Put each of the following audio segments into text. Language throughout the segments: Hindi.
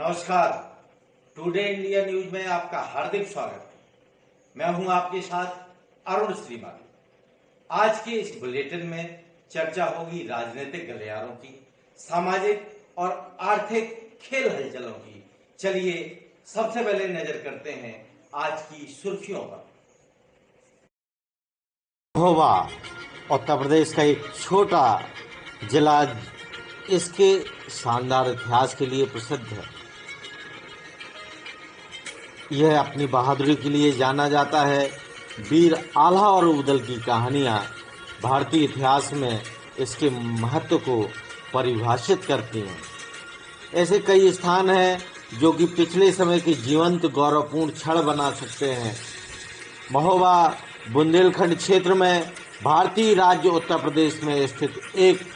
नमस्कार। टुडे इंडिया न्यूज में आपका हार्दिक स्वागत है। मैं हूं आपके साथ अरुण श्रीमान। आज के इस बुलेटिन में चर्चा होगी राजनीतिक गलियारों की, सामाजिक और आर्थिक खेल हलचलों की। चलिए सबसे पहले नजर करते हैं आज की सुर्खियों पर। महोबा उत्तर प्रदेश का एक छोटा जिला इसके शानदार इतिहास के लिए प्रसिद्ध है। यह अपनी बहादुरी के लिए जाना जाता है। वीर आल्हा और उदल की कहानियाँ भारतीय इतिहास में इसके महत्व को परिभाषित करती हैं। ऐसे कई स्थान हैं जो कि पिछले समय के जीवंत गौरवपूर्ण क्षण बना सकते हैं। महोबा बुंदेलखंड क्षेत्र में भारतीय राज्य उत्तर प्रदेश में स्थित एक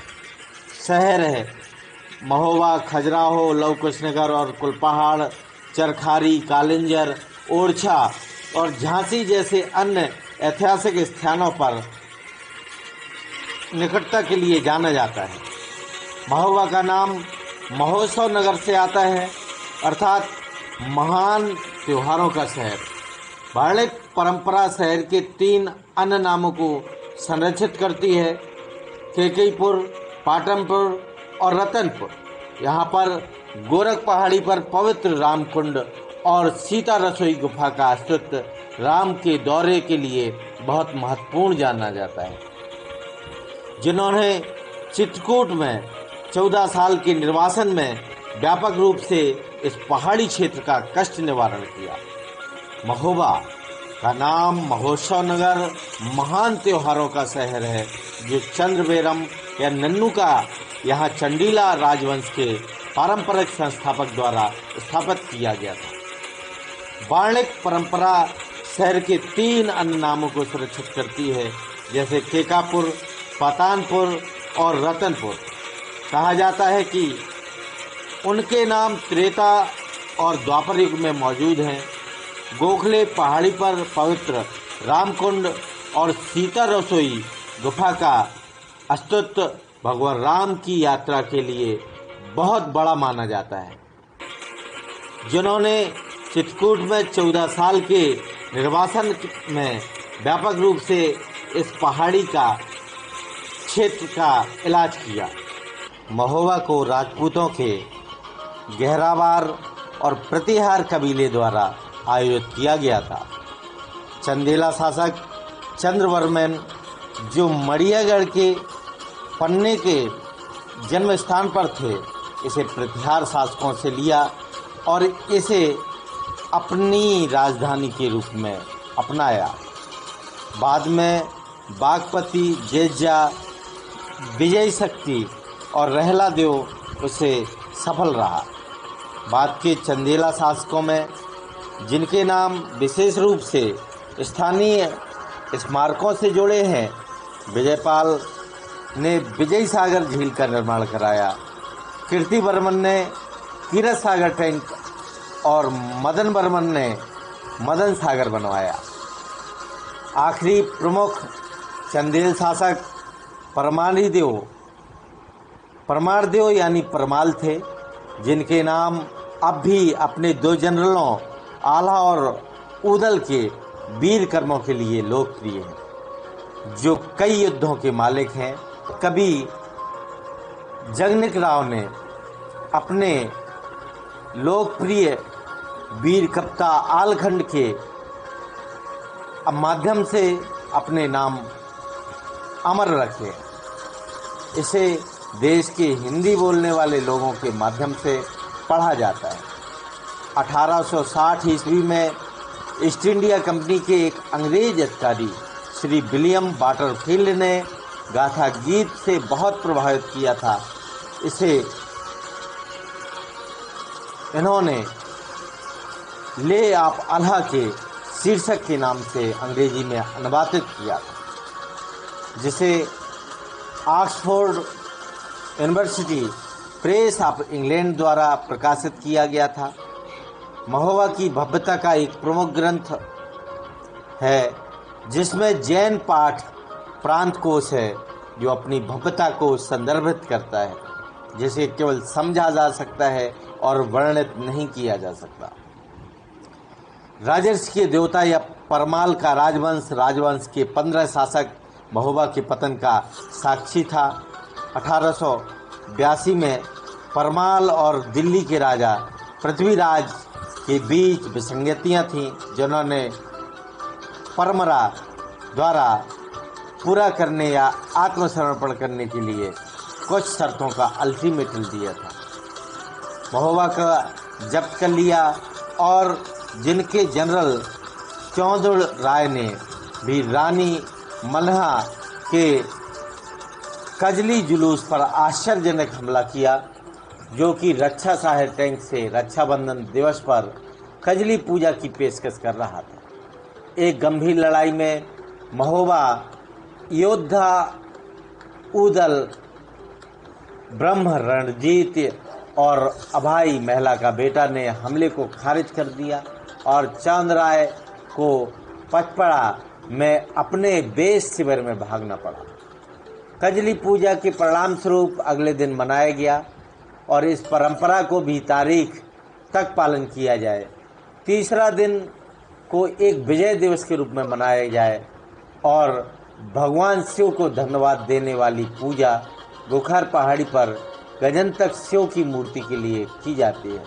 शहर है। महोबा खजुराहो, लव कुशनगर और कुलपहाड़, चरखारी, कालिंजर, ओरछा और झांसी जैसे अन्य ऐतिहासिक स्थानों पर निकटता के लिए जाना जाता है। महोबा का नाम महोत्सव नगर से आता है, अर्थात महान त्योहारों का शहर। वाणिज्य परंपरा शहर के 3 अन्य नामों को संरक्षित करती है: केकईपुर, पाटनपुर और रतनपुर। यहाँ पर गोरख पहाड़ी पर पवित्र रामकुंड और सीता रसोई गुफा का अस्तित्व राम के दौरे के लिए बहुत महत्वपूर्ण जाना जाता है। जिन्होंने चित्रकूट में 14 साल के निर्वासन में व्यापक रूप से इस पहाड़ी क्षेत्र का कष्ट निवारण किया। महोबा का नाम महोत्सव नगर महान त्योहारों का शहर है, जो चंद्रबेरम या नन्नू का यहाँ चंडीला राजवंश के पारंपरिक संस्थापक द्वारा स्थापित किया गया था। वाणिज्य परंपरा शहर के 3 अन्य नामों को सुरक्षित करती है, जैसे केकापुर, पातानपुर और रतनपुर। कहा जाता है कि उनके नाम त्रेता और द्वापर युग में मौजूद हैं। गोखले पहाड़ी पर पवित्र रामकुंड और सीता रसोई गुफा का अस्तित्व भगवान राम की यात्रा के लिए बहुत बड़ा माना जाता है। जिन्होंने चित्रकूट में 14 साल के निर्वासन में व्यापक रूप से इस पहाड़ी का क्षेत्र का इलाज किया। महोबा को राजपूतों के गहरावार और प्रतिहार कबीले द्वारा आयोजित किया गया था। चंदेला शासक चंद्रवर्मन, जो मड़ियागढ़ के पन्ने के जन्म स्थान पर थे, इसे प्रतिहार शासकों से लिया और इसे अपनी राजधानी के रूप में अपनाया। बाद में बागपति, जेजा, विजय शक्ति और रहला देव उसे सफल रहा। बाद के चंदेला शासकों में, जिनके नाम विशेष रूप से स्थानीय स्मारकों से जुड़े हैं, विजयपाल ने विजय सागर झील का निर्माण कराया। कीर्तिवर्मन ने कीरत सागर टैंक और मदन वर्मन ने मदन सागर बनवाया। आखिरी प्रमुख चंदेल शासक परमारदेव यानी परमाल थे, जिनके नाम अब भी अपने 2 जनरलों आल्हा और उदल के वीर कर्मों के लिए लोकप्रिय हैं, जो कई युद्धों के मालिक हैं। कभी जगनिक राव ने अपने लोकप्रिय वीर कप्ता आलखंड के माध्यम से अपने नाम अमर रखे। इसे देश के हिंदी बोलने वाले लोगों के माध्यम से पढ़ा जाता है। 1860 ईस्वी में ईस्ट इंडिया कंपनी के एक अंग्रेज अधिकारी श्री विलियम बाटरफील्ड ने गाथा गीत से बहुत प्रभावित किया था। इसे इन्होंने ले आप आल्हा के शीर्षक के नाम से अंग्रेजी में अनुवादित किया था, जिसे Oxford university press of England द्वारा प्रकाशित किया गया था। महोबा की भव्यता का एक प्रमुख ग्रंथ है, जिसमें जैन पाठ प्रांत कोश है, जो अपनी भव्यता को संदर्भित करता है, जिसे केवल समझा जा सकता है और वर्णित नहीं किया जा सकता। राजर्षि के देवता या परमाल का राजवंश के 15 शासक महोबा के पतन का साक्षी था। 1882 में परमाल और दिल्ली के राजा पृथ्वीराज के बीच विसंगतियां थीं, जिन्होंने परमरा द्वारा पूरा करने या आत्मसमर्पण करने के लिए कुछ शर्तों का अल्टीमेटम दिया था। महोबा का जब्त कर लिया और जिनके जनरल चौधरी राय ने भी रानी मल्हा के कजली जुलूस पर आश्चर्यजनक हमला किया, जो कि रक्षा सहायक टैंक से रक्षाबंधन दिवस पर कजली पूजा की पेशकश कर रहा था। एक गंभीर लड़ाई में महोबा योद्धा उदल ब्रह्म रणजीत और अभाई महिला का बेटा ने हमले को खारिज कर दिया और चांद राय को पचपड़ा में अपने बेस शिविर में भागना पड़ा। कजली पूजा के परिणाम स्वरूप अगले दिन मनाया गया और इस परंपरा को भी तारीख तक पालन किया जाए। तीसरा दिन को एक विजय दिवस के रूप में मनाया जाए और भगवान शिव को धन्यवाद देने वाली पूजा बुखार पहाड़ी पर गजंतक शिव की मूर्ति के लिए की जाती है।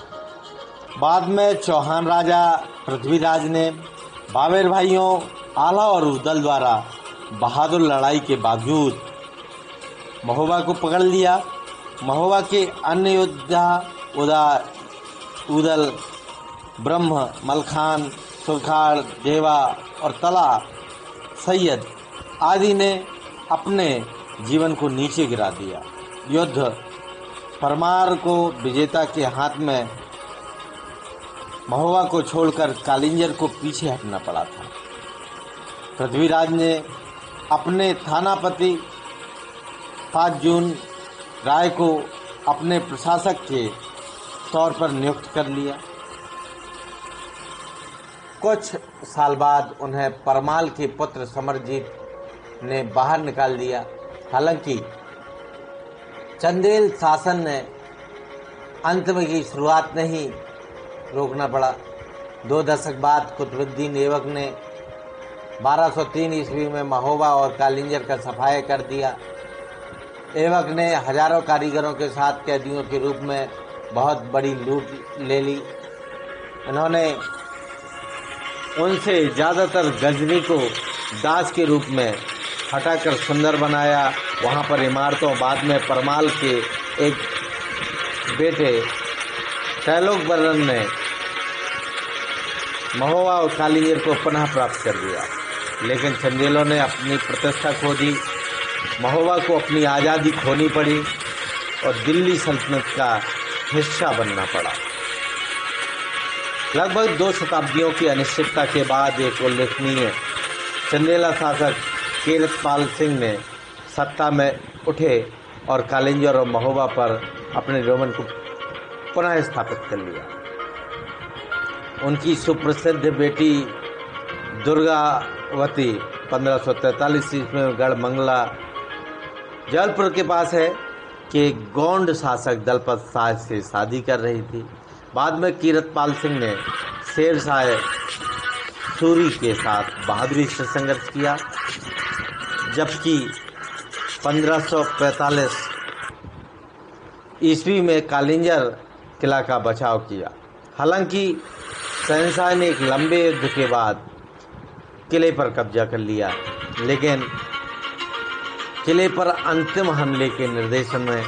बाद में चौहान राजा पृथ्वीराज ने बाबर भाइयों आला और उदल द्वारा बहादुर लड़ाई के बावजूद महोबा को पकड़ लिया। महोबा के अन्य योद्धा उदल ब्रह्म मलखान सुरखाड़ देवा और तला सैयद आदि ने अपने जीवन को नीचे गिरा दिया। युद्ध परमार को विजेता के हाथ में महोबा को छोड़कर कालिंजर को पीछे हटना पड़ा था। पृथ्वीराज ने अपने थानापति 5 जून राय को अपने प्रशासक के तौर पर नियुक्त कर लिया। कुछ साल बाद उन्हें परमाल के पुत्र समरजीत ने बाहर निकाल दिया। हालांकि चंदेल शासन ने अंत में की शुरुआत नहीं रोकना पड़ा। 2 दशक बाद कुतुबुद्दीन ऐबक ने 1203 ईस्वी में महोबा और कालिंजर का सफाया कर दिया। ऐबक ने हजारों कारीगरों के साथ कैदियों के रूप में बहुत बड़ी लूट ले ली। इन्होंने उनसे ज़्यादातर गजनी को दास के रूप में हटाकर सुंदर बनाया। वहाँ पर इमारतों बाद में परमाल के एक बेटे तैलोक बर्रन ने महोबा और कालिंजर को पुनः प्राप्त कर दिया, लेकिन चंदेलों ने अपनी प्रतिष्ठा खो दी। महोबा को अपनी आज़ादी खोनी पड़ी और दिल्ली सल्तनत का हिस्सा बनना पड़ा। लगभग 2 शताब्दियों की अनिश्चितता के बाद एक उल्लेखनीय चंदेला शासक कीरतपाल सिंह ने सत्ता में उठे और कालिंजर और महोबा पर अपने रोमन को पुनः स्थापित कर लिया। उनकी सुप्रसिद्ध बेटी दुर्गावती 1543 ईस्वी में गढ़मंगला जबलपुर के पास है कि गोंड शासक दलपत शाह से शादी कर रही थी। बाद में कीरतपाल सिंह ने शेरशाह सूरी के साथ बहादुरी से संघर्ष किया, जबकि 1545 ईस्वी में कालिंजर किला का बचाव किया। हालांकि शहंशाह ने एक लंबे युद्ध के बाद किले पर कब्जा कर लिया, लेकिन किले पर अंतिम हमले के निर्देशन में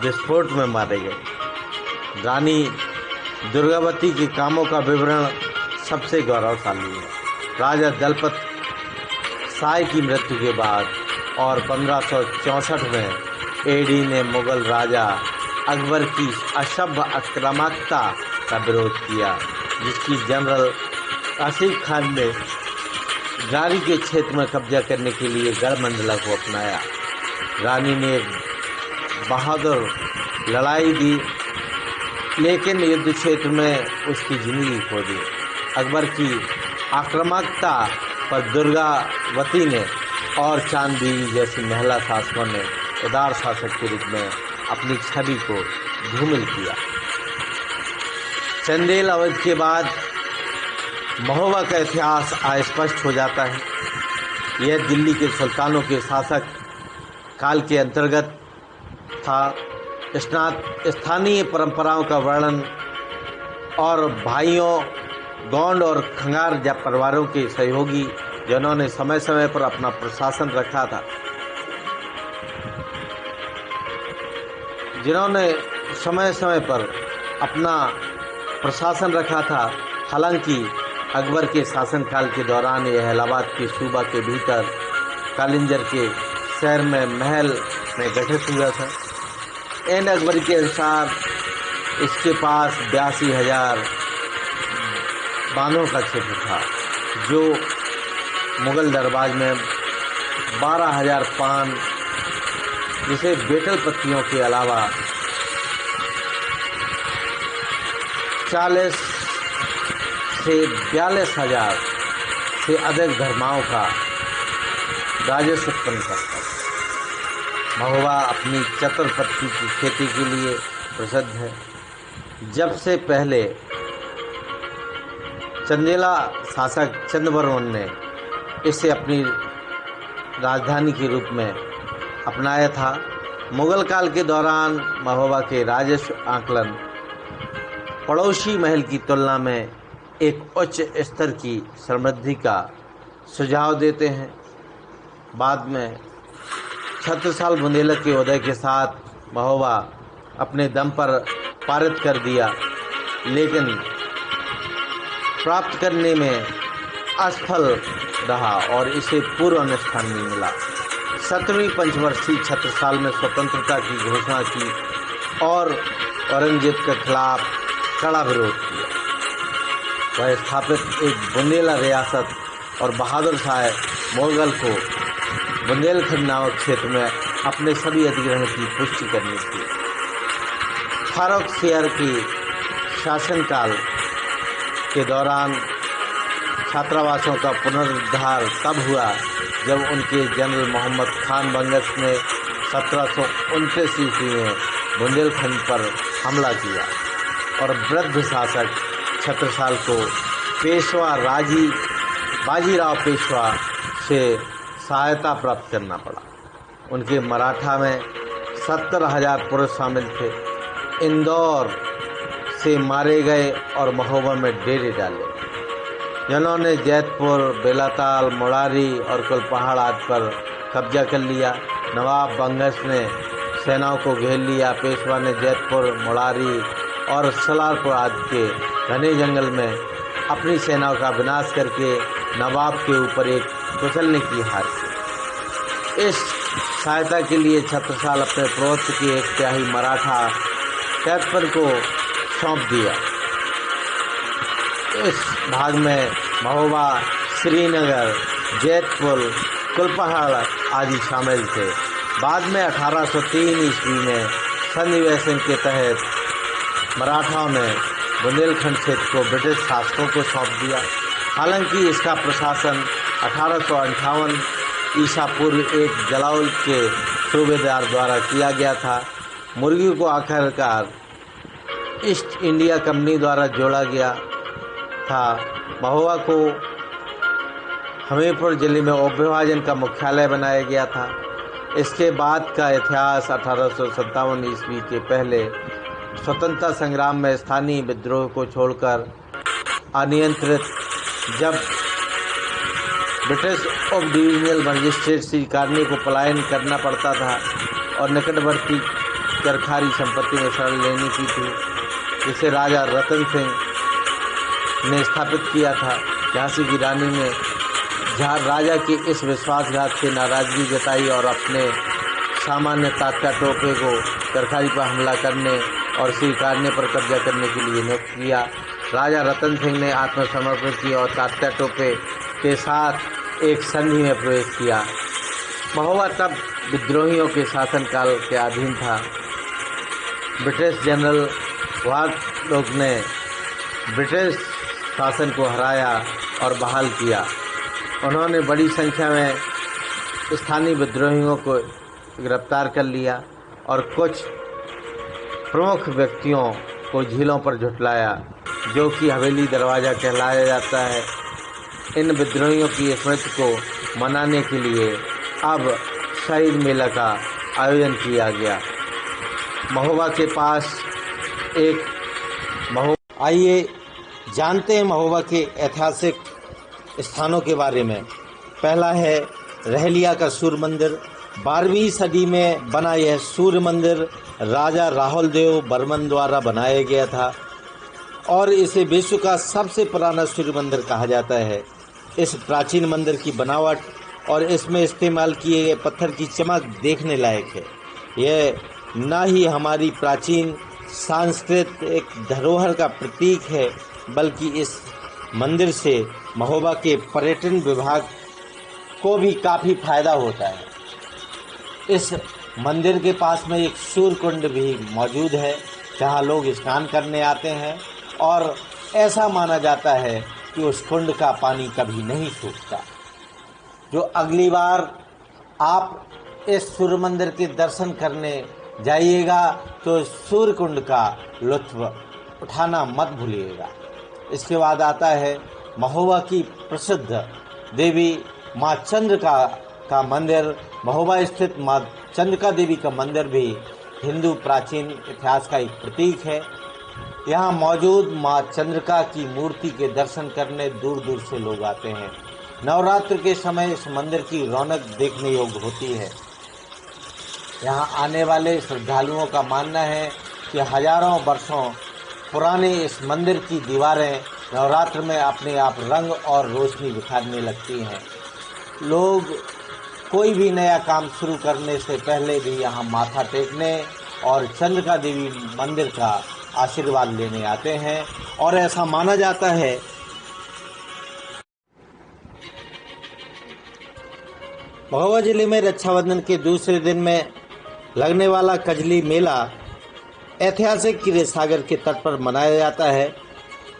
विस्फोट में मारे गए। रानी दुर्गावती के कामों का विवरण सबसे गौरवशाली है। राजा दलपत शाह की मृत्यु के बाद और 1564 में एडी ने मुगल राजा अकबर की असभ्य आक्रामकता का विरोध किया, जिसकी जनरल आसिफ खान ने गारी के क्षेत्र में कब्जा करने के लिए गढ़मंडला को अपनाया। रानी ने बहादुर लड़ाई दी, लेकिन युद्ध क्षेत्र में उसकी जिंदगी खो दी। अकबर की आक्रामकता पर दुर्गावती ने और चांद बीवी जैसी महिला शासकों ने उदार शासक के रूप में अपनी छवि को धूमिल किया। चंदेल अवध के बाद महोबा का इतिहास अस्पष्ट हो जाता है। यह दिल्ली के सुल्तानों के शासक काल के अंतर्गत था। स्थानीय परंपराओं का वर्णन और भाइयों गोंड और खंगार परिवारों के सहयोगी जिन्होंने समय समय पर अपना प्रशासन रखा था, हालांकि अकबर के शासनकाल के दौरान यह इलाहाबाद के सूबा के भीतर कालिंजर के शहर में महल में गठित हुआ था। एन अकबर के अनुसार इसके पास 82,000 बांधों का क्षेत्र था, जो मुगल दरबार में 12,000 पान जिसे बेटल पत्तियों के अलावा 40 से 42,000 से अधिक धर्माओं का राजस्व उत्पन्न करता है। महोबा अपनी चतुर्पत्ति की खेती के लिए प्रसिद्ध है। जब से पहले चंदेला शासक चंद्रवर्मन ने इसे अपनी राजधानी के रूप में अपनाया था। मुगल काल के दौरान महोबा के राजस्व आकलन पड़ोसी महल की तुलना में एक उच्च स्तर की समृद्धि का सुझाव देते हैं। बाद में छत्रसाल बुंदेलखंड के उदय के साथ महोबा अपने दम पर पारित कर दिया, लेकिन प्राप्त करने में असफल रहा और इसे पूर्ण अनुष्ठान नहीं मिला। 17वीं पंचवर्षीय छत्रसाल में स्वतंत्रता की घोषणा की और औरंगजेब के खिलाफ कड़ा विरोध किया। वह स्थापित एक बुंदेला रियासत और बहादुर शाह मुगल को बुंदेलखंड नामक क्षेत्र में अपने सभी अधिग्रहण की पुष्टि करनी थी। फारूक शेर के शासनकाल के दौरान छात्रावासों का पुनरुद्धार तब हुआ जब उनके जनरल मोहम्मद खान बंगश ने 1729 ईस्वी में बुंदेलखंड पर हमला किया और वृद्ध शासक छत्रसाल को पेशवा बाजीराव पेशवा से सहायता प्राप्त करना पड़ा। उनके मराठा में 70,000 पुरुष शामिल थे। इंदौर से मारे गए और महोबा में डेरे डाले, जिन्होंने जैतपुर, बेलाताल, मुरारी और कुलपहाड़ आदि पर कब्जा कर लिया। नवाब बंगश ने सेनाओं को घेर लिया। पेशवा ने जैतपुर, मुरारी और सलारपुर आदि के घने जंगल में अपनी सेनाओं का विनाश करके नवाब के ऊपर एक कुचलने की हार की। इस सहायता के लिए छत्रसाल अपने प्रभुत्व की 1/3 मराठा कैथपन को सौंप दिया। इस भाग में महोबा, श्रीनगर, जैतपुर, कुलपहाड़ आदि शामिल थे। बाद में 1803 ईस्वी में संधि वैसन के तहत मराठाओं ने बुंदेलखंड क्षेत्र को ब्रिटिश शासकों को सौंप दिया। हालांकि इसका प्रशासन 1858 ईसा पूर्व एक जलाउल के सूबेदार द्वारा किया गया था। मुर्गी को आखिरकार ईस्ट इंडिया कंपनी द्वारा जोड़ा गया था। महोबा को हमीरपुर जिले में उपविभाजन का मुख्यालय बनाया गया था। इसके बाद का इतिहास 1857 ईस्वी के पहले स्वतंत्रता संग्राम में स्थानीय विद्रोह को छोड़कर अनियंत्रित, जब ब्रिटिश उप डिविजनल मजिस्ट्रेट श्री कार्नी को पलायन करना पड़ता था और निकटवर्ती चरखारी संपत्ति में शरण लेने की थी, जिसे राजा रतन सिंह ने स्थापित किया था। झांसी की रानी ने राजा के इस विश्वासघात से नाराजगी जताई और अपने सामान्य तात्या टोपे को चरखारी पर हमला करने और श्री कार्ने पर कब्जा करने के लिए नियुक्त किया। राजा रतन सिंह ने आत्मसमर्पण किया और तात्या टोपे के साथ एक संधि में प्रवेश किया। महोबा तब विद्रोहियों के शासनकाल के अधीन था। ब्रिटिश जनरल वार्लोक ने ब्रिटिश शासन को हराया और बहाल किया। उन्होंने बड़ी संख्या में स्थानीय विद्रोहियों को गिरफ्तार कर लिया और कुछ प्रमुख व्यक्तियों को झीलों पर झुटलाया, जो कि हवेली दरवाज़ा कहलाया जाता है। इन विद्रोहियों की स्मृति को मनाने के लिए अब शहीद मेला का आयोजन किया गया। महोबा के पास एक आइए जानते हैं महोबा के ऐतिहासिक स्थानों के बारे में। पहला है रहलिया का सूर्य मंदिर। 12वीं सदी में बना यह सूर्य मंदिर राजा राहुल देव बर्मन द्वारा बनाया गया था और इसे विश्व का सबसे पुराना सूर्य मंदिर कहा जाता है। इस प्राचीन मंदिर की बनावट और इसमें इस्तेमाल किए गए पत्थर की चमक देखने लायक है। यह न ही हमारी प्राचीन सांस्कृतिक धरोहर का प्रतीक है, बल्कि इस मंदिर से महोबा के पर्यटन विभाग को भी काफ़ी फायदा होता है। इस मंदिर के पास में एक सूर्य कुंड भी मौजूद है, जहां लोग स्नान करने आते हैं और ऐसा माना जाता है कि उस कुंड का पानी कभी नहीं सूखता। जो अगली बार आप इस सूर्य मंदिर के दर्शन करने जाइएगा तो सूर्य कुंड का लुत्फ उठाना मत भूलिएगा। इसके बाद आता है महोबा की प्रसिद्ध देवी माँ चंद्रिका का मंदिर। महोबा स्थित माँ चंद्रिका देवी का मंदिर भी हिंदू प्राचीन इतिहास का एक प्रतीक है। यहाँ मौजूद माँ चंद्रिका की मूर्ति के दर्शन करने दूर दूर से लोग आते हैं। नवरात्र के समय इस मंदिर की रौनक देखने योग्य होती है। यहाँ आने वाले श्रद्धालुओं का मानना है कि हजारों वर्षों पुराने इस मंदिर की दीवारें नवरात्र में अपने आप रंग और रोशनी बिखारने लगती हैं। लोग कोई भी नया काम शुरू करने से पहले भी यहाँ माथा टेकने और चंद्रिका देवी मंदिर का आशीर्वाद लेने आते हैं और ऐसा माना जाता है महोबा जिले में रक्षाबंधन के दूसरे दिन में लगने वाला कजली मेला ऐतिहासिक क्षीर सागर के तट पर मनाया जाता है।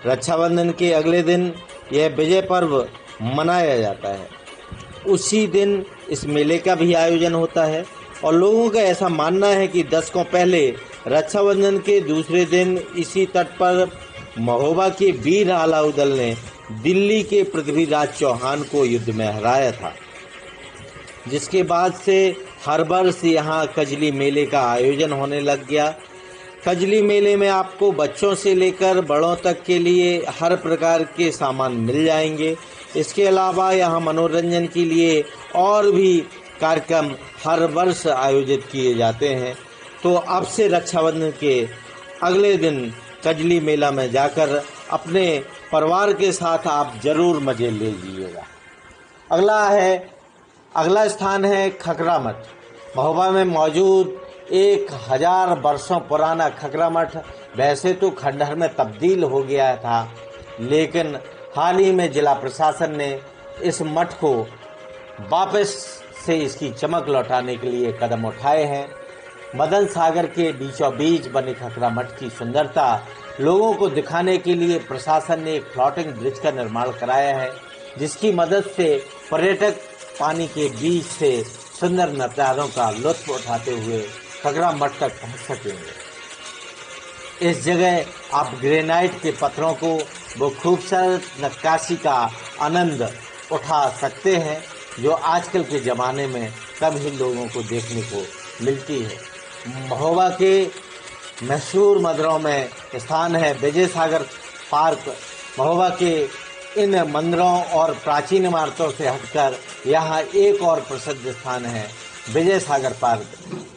रक्षाबंधन के अगले दिन यह विजय पर्व मनाया जाता है। उसी दिन इस मेले का भी आयोजन होता है और लोगों का ऐसा मानना है कि दशकों पहले रक्षाबंधन के दूसरे दिन इसी तट पर महोबा के वीर अलाउद्दीन ने दिल्ली के पृथ्वीराज चौहान को युद्ध में हराया था, जिसके बाद से हर वर्ष यहाँ कजली मेले का आयोजन होने लग गया। कजली मेले में आपको बच्चों से लेकर बड़ों तक के लिए हर प्रकार के सामान मिल जाएंगे। इसके अलावा यहाँ मनोरंजन के लिए और भी कार्यक्रम हर वर्ष आयोजित किए जाते हैं। तो अब से रक्षाबंधन के अगले दिन कजली मेला में जाकर अपने परिवार के साथ आप जरूर मजे ले लीजिएगा। अगला स्थान है खकरा मठ। महोबा में मौजूद 1000 वर्षों पुराना खकरा मठ वैसे तो खंडहर में तब्दील हो गया था, लेकिन हाल ही में जिला प्रशासन ने इस मठ को वापस से इसकी चमक लौटाने के लिए कदम उठाए हैं। मदन सागर के बीचों बीच बने खकरा मठ की सुंदरता लोगों को दिखाने के लिए प्रशासन ने एक फ्लोटिंग ब्रिज का निर्माण कराया है, जिसकी मदद से पर्यटक पानी के बीच से सुंदर नज़ारों का लुत्फ उठाते हुए खकरा मठ तक पहुंच सकेंगे। इस जगह आप ग्रेनाइट के पत्थरों को वो खूबसूरत नक्काशी का आनंद उठा सकते हैं, जो आजकल के ज़माने में कम ही लोगों को देखने को मिलती है। महोबा के मशहूर मंदिरों में स्थान है विजय सागर पार्क। महोबा के इन मंदिरों और प्राचीन इमारतों से हटकर यहाँ एक और प्रसिद्ध स्थान है विजय सागर पार्क।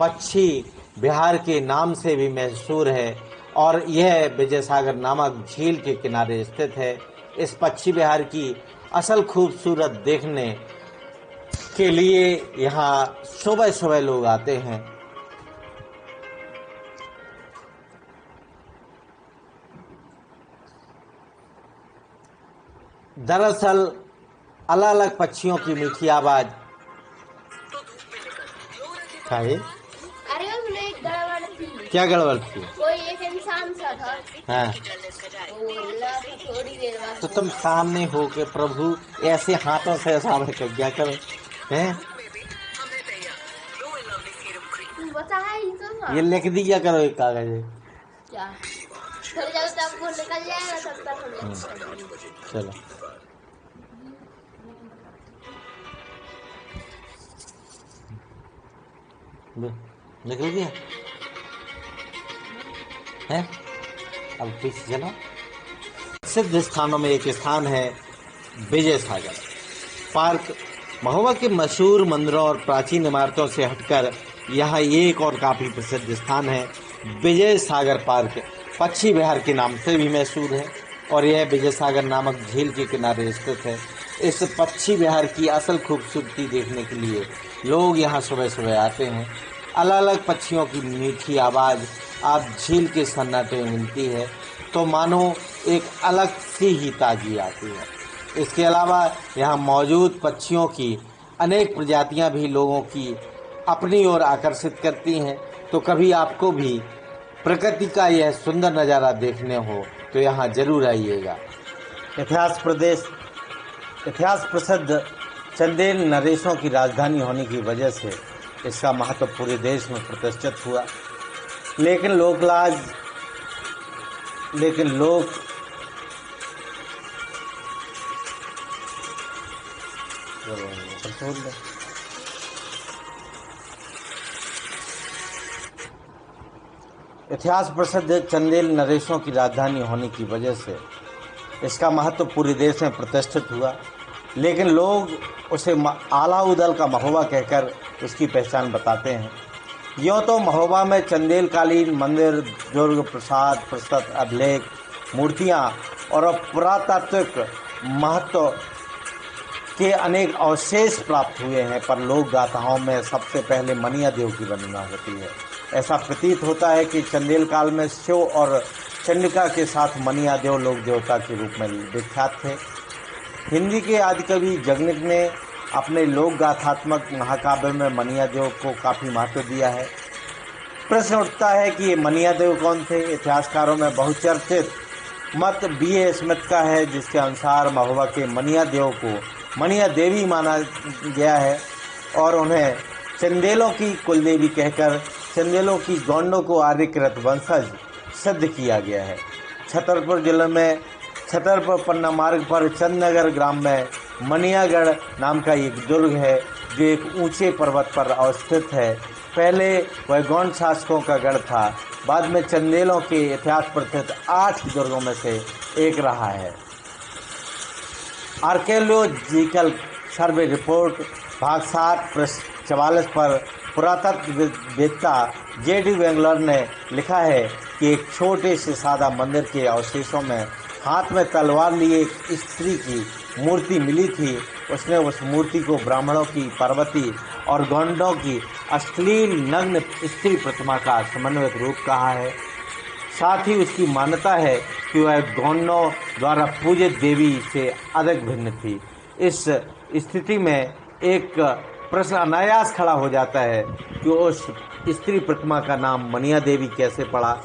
पक्षी बिहार के नाम से भी मशहूर है और यह विजय सागर नामक झील के किनारे स्थित है। इस पक्षी बिहार की असल खूबसूरत देखने के लिए यहाँ सुबह सुबह लोग आते हैं। दरअसल अलग अलग पक्षियों की मीठी आवाज अरे उसने एक गड़बड़ थी। क्या गड़बड़ थी? कोई एक इंसान सा था। हाँ, वो बोला कि थोड़ी देर बाद तो तुम सामने हो के प्रभु ऐसे हाथों से सामने कर क्या करो हैं? तू बता ही तो था। ये लिख दिया करो एक कागज। क्या? थोड़ी जब तक वो निकल जाएगा तब तक हम लोग चलो निकल गया है। अब पीछे चलो। सिद्ध स्थानों में एक स्थान है विजय सागर पार्क। महोबा के मशहूर मंदिरों और प्राचीन इमारतों से हटकर यहाँ एक और काफी प्रसिद्ध स्थान है विजय सागर पार्क। पक्षी विहार के नाम से भी मशहूर है और यह विजय सागर नामक झील के किनारे स्थित है। इस पक्षी विहार की असल खूबसूरती देखने के लिए लोग यहाँ सुबह सुबह आते हैं। अलग अलग पक्षियों की मीठी आवाज़ आप झील के सन्नाटे में मिलती है तो मानो एक अलग सी ही ताजगी आती है। इसके अलावा यहाँ मौजूद पक्षियों की अनेक प्रजातियाँ भी लोगों की अपनी ओर आकर्षित करती हैं। तो कभी आपको भी प्रकृति का यह सुंदर नज़ारा देखने हो तो यहाँ जरूर आइएगा। इतिहास प्रसिद्ध चंदेल नरेशों की राजधानी होने की वजह से इसका महत्व पूरे देश में प्रतिष्ठित हुआ। लेकिन लोग इतिहास प्रसिद्ध चंदेल नरेशों की राजधानी होने की वजह से इसका महत्व पूरे देश में प्रतिष्ठित हुआ। लेकिन लोग उसे आलाउदल का महोबा कहकर उसकी पहचान बताते हैं। यूँ तो महोबा में चंदेलकालीन मंदिर, दुर्ग, प्रसाद, प्रस्तुत अभिलेख, मूर्तियाँ और पुरातात्विक महत्व के अनेक अवशेष प्राप्त हुए हैं, पर लोक गाथाओं में सबसे पहले मनिया देव की वर्णना होती है। ऐसा प्रतीत होता है कि चंदेल काल में शिव और चंडिका के साथ मनिया देव लोक देवता के रूप में विख्यात थे। हिंदी के आदिकवि जगनिक ने अपने लोक गाथात्मक महाकाव्य में मनिया देव को काफ़ी महत्व दिया है। प्रश्न उठता है कि ये मनिया देव कौन थे। इतिहासकारों में बहुचर्चित मत B.A. स्मिथ का है, जिसके अनुसार महोबा के मनिया देव को मनिया देवी माना गया है और उन्हें चंदेलों की कुलदेवी कहकर चंदेलों की गोंडों को आर्यकृत वंशज सिद्ध किया गया है। छतरपुर जिले में छतरपुर पन्ना मार्ग पर चंदनगर ग्राम में मनियागढ़ नाम का एक दुर्ग है जो एक ऊंचे पर्वत पर अवस्थित है। पहले वह गौंड शासकों का गढ़ था, बाद में चंदेलों के इतिहास प्रसिद्ध 8 दुर्गों में से एक रहा है। आर्कियोलॉजिकल सर्वे रिपोर्ट भाग 7 पृष्ठ 44 पर पुरातत्ववेत्ता J.D. बेंगलोर ने लिखा है कि एक छोटे से सादा मंदिर के अवशेषों में हाथ में तलवार लिए एक स्त्री की मूर्ति मिली थी। उसने उस मूर्ति को ब्राह्मणों की पार्वती और गोंडों की अश्लील नग्न स्त्री प्रतिमा का समन्वित रूप कहा है। साथ ही उसकी मान्यता है कि वह गोंडों द्वारा पूजित देवी से अधिक भिन्न थी। इस स्थिति में एक प्रश्न अनायास खड़ा हो जाता है कि उस स्त्री प्रतिमा का नाम मनिया देवी कैसे पड़ा।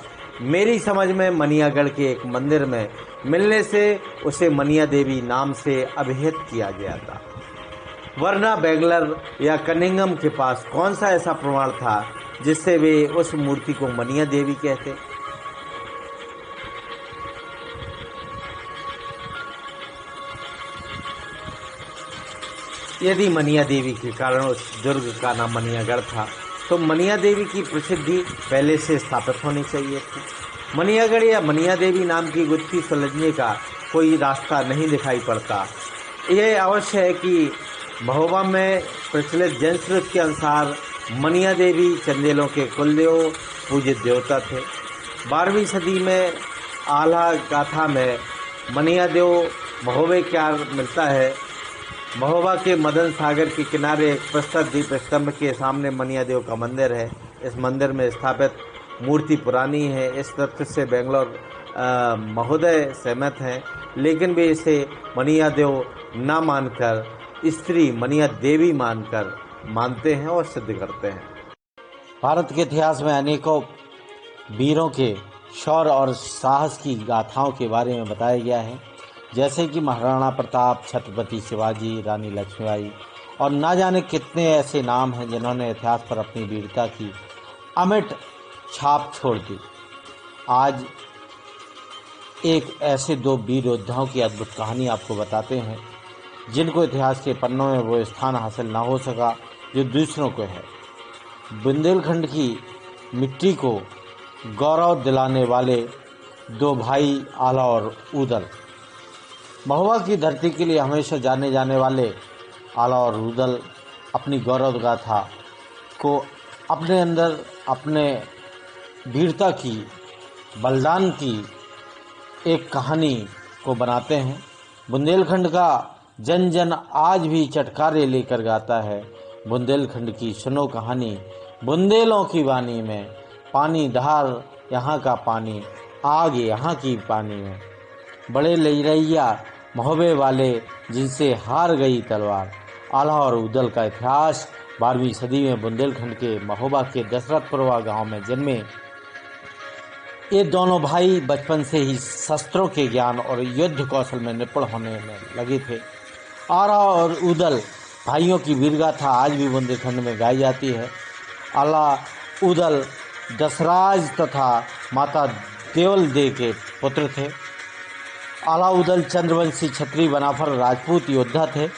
मेरी समझ में मनियागढ़ के एक मंदिर में मिलने से उसे मनिया देवी नाम से अभिहित किया गया था, वरना बेंगलर या कनिंगम के पास कौन सा ऐसा प्रमाण था जिससे वे उस मूर्ति को मनिया देवी कहते। यदि मनिया देवी के कारण उस दुर्ग का नाम मनियागढ़ था तो मनिया देवी की प्रसिद्धि पहले से स्थापित होनी चाहिए थी। मनियागढ़ या मनिया देवी नाम की गुत्थी सुलझने का कोई रास्ता नहीं दिखाई पड़ता। यह अवश्य है कि महोबा में प्रचलित जैन श्रुति के अनुसार मनिया देवी चंदेलों के कुलदेव पूजित देवता थे। 12वीं सदी में आल्हा गाथा में मनिया देव महोबे क्या मिलता है। महोबा के मदन सागर के किनारे एक प्रसिद्ध दीप स्तंभ के सामने मनिया देव का मंदिर है। इस मंदिर में स्थापित मूर्ति पुरानी है। इस तथ्य से बेंगलोर महोदय सहमत हैं, लेकिन वे इसे मनिया देव न मानकर स्त्री मनिया देवी मानते हैं और सिद्ध करते हैं। भारत के इतिहास में अनेकों वीरों के शौर्य और साहस की गाथाओं के बारे में बताया गया है, जैसे कि महाराणा प्रताप, छत्रपति शिवाजी, रानी लक्ष्मीबाई और ना जाने कितने ऐसे नाम हैं जिन्होंने इतिहास पर अपनी वीरता की अमिट छाप छोड़ दी। आज एक ऐसे दो वीर योद्धाओं की अद्भुत कहानी आपको बताते हैं जिनको इतिहास के पन्नों में वो स्थान हासिल ना हो सका जो दूसरों को है। बुंदेलखंड की मिट्टी को गौरव दिलाने वाले दो भाई आला और उदल। महुआ की धरती के लिए हमेशा जाने जाने वाले आला और उदल अपनी गौरव गाथा को अपने अंदर अपने वीरता की, बलिदान की एक कहानी को बनाते हैं। बुंदेलखंड का जन जन आज भी चटकारे लेकर गाता है। बुंदेलखंड की सुनो कहानी, बुंदेलों की वाणी में, पानी धार यहाँ का पानी, आग यहाँ की पानी में। बड़े लड़ैया महोबे वाले जिनसे हार गई तलवार। आला और उदल का इतिहास 12वीं सदी में बुंदेलखंड के महोबा के दशरथपुरवा गांव में जन्मे ये दोनों भाई बचपन से ही शस्त्रों के ज्ञान और युद्ध कौशल में निपुण होने में लगे थे। आला और उदल भाइयों की वीरगाथा आज भी बुंदेलखंड में गाई जाती है। आला उदल दशराज तथा माता देवल दे के पुत्र थे। आला उदल चंद्रवंशी क्षत्रिय बनाफर राजपूत योद्धा थे।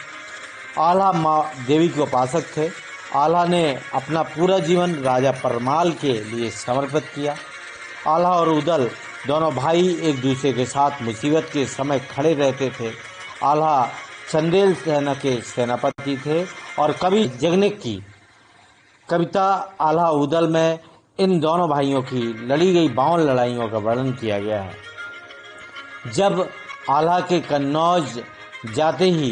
आला माँ देवी के उपासक थे। आला ने अपना पूरा जीवन राजा परमाल के लिए समर्पित किया। आला और उदल दोनों भाई एक दूसरे के साथ मुसीबत के समय खड़े रहते थे। आला चंदेल सेना के सेनापति थे और कवि जगनिक की कविता आला उदल में इन दोनों भाइयों की लड़ी गई 52 लड़ाइयों का वर्णन किया गया है। जब आला के कन्नौज जाते ही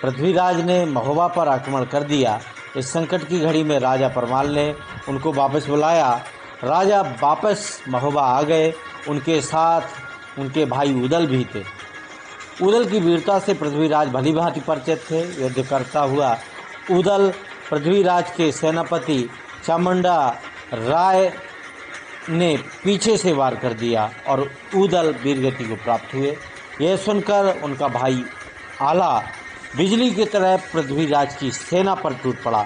पृथ्वीराज ने महोबा पर आक्रमण कर दिया। इस संकट की घड़ी में राजा परमाल ने उनको वापस बुलाया। राजा वापस महोबा आ गए। उनके साथ उनके भाई उदल भी थे। उदल की वीरता से पृथ्वीराज भली भांति परिचित थे। युद्ध करता हुआ उदल पृथ्वीराज के सेनापति चामुंडा राय ने पीछे से वार कर दिया और उदल वीरगति को प्राप्त हुए। यह सुनकर उनका भाई आला बिजली की तरह पृथ्वीराज की सेना पर टूट पड़ा।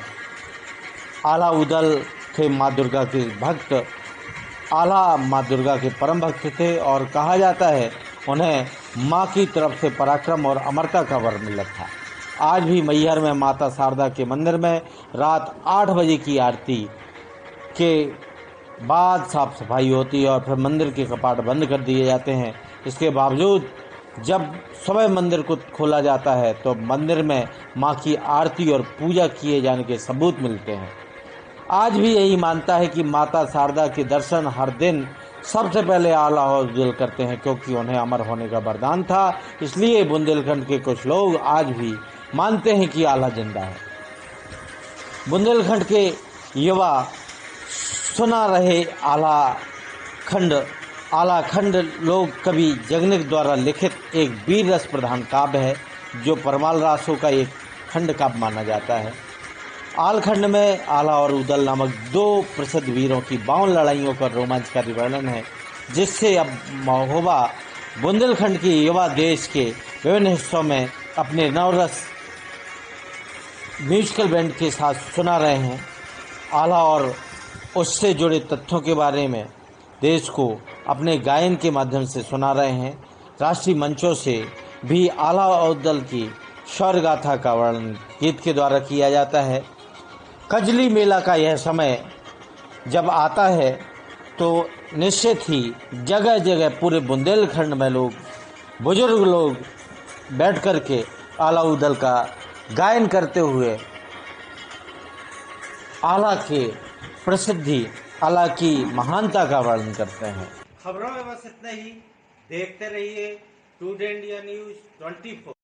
आला उदल थे माँ दुर्गा के भक्त। आला माँ दुर्गा के परम भक्त थे और कहा जाता है उन्हें माँ की तरफ से पराक्रम और अमरता का वर मिला था। आज भी मैहर में माता शारदा के मंदिर में रात 8 बजे की आरती के बाद साफ सफाई होती है और फिर मंदिर के कपाट बंद कर दिए जाते हैं। इसके बावजूद जब सुबह मंदिर को खोला जाता है तो मंदिर में माँ की आरती और पूजा किए जाने के सबूत मिलते हैं। आज भी यही मानता है कि माता शारदा के दर्शन हर दिन सबसे पहले आला और उदल करते हैं क्योंकि उन्हें अमर होने का वरदान था। इसलिए बुंदेलखंड के कुछ लोग आज भी मानते हैं कि आला जिंदा है। बुंदेलखंड के युवा सुना रहे आलाखंड लोक कवि जगनिक द्वारा लिखित एक वीर रस प्रधान काव्य है जो परमाल रासों का एक खंड काव्य माना जाता है। आलखंड में आला और उदल नामक दो प्रसिद्ध वीरों की 52 लड़ाइयों का रोमांचकारी वर्णन है जिससे अब महोबा बुंदेलखंड के युवा देश के विभिन्न हिस्सों में अपने नवरस म्यूजिकल बैंड के साथ सुना रहे हैं। आला और उससे जुड़े तथ्यों के बारे में देश को अपने गायन के माध्यम से सुना रहे हैं। राष्ट्रीय मंचों से भी आला और उदल की शौर्य गाथा का वर्णन गीत के द्वारा किया जाता है। कजली मेला का यह समय जब आता है तो निश्चित ही जगह जगह पूरे बुंदेलखंड में बुजुर्ग लोग बैठ कर के आला उदल का गायन करते हुए आला के प्रसिद्धि, आला की महानता का वर्णन करते हैं। खबरों में बस इतना ही। देखते रहिए टुडे इंडिया न्यूज 24।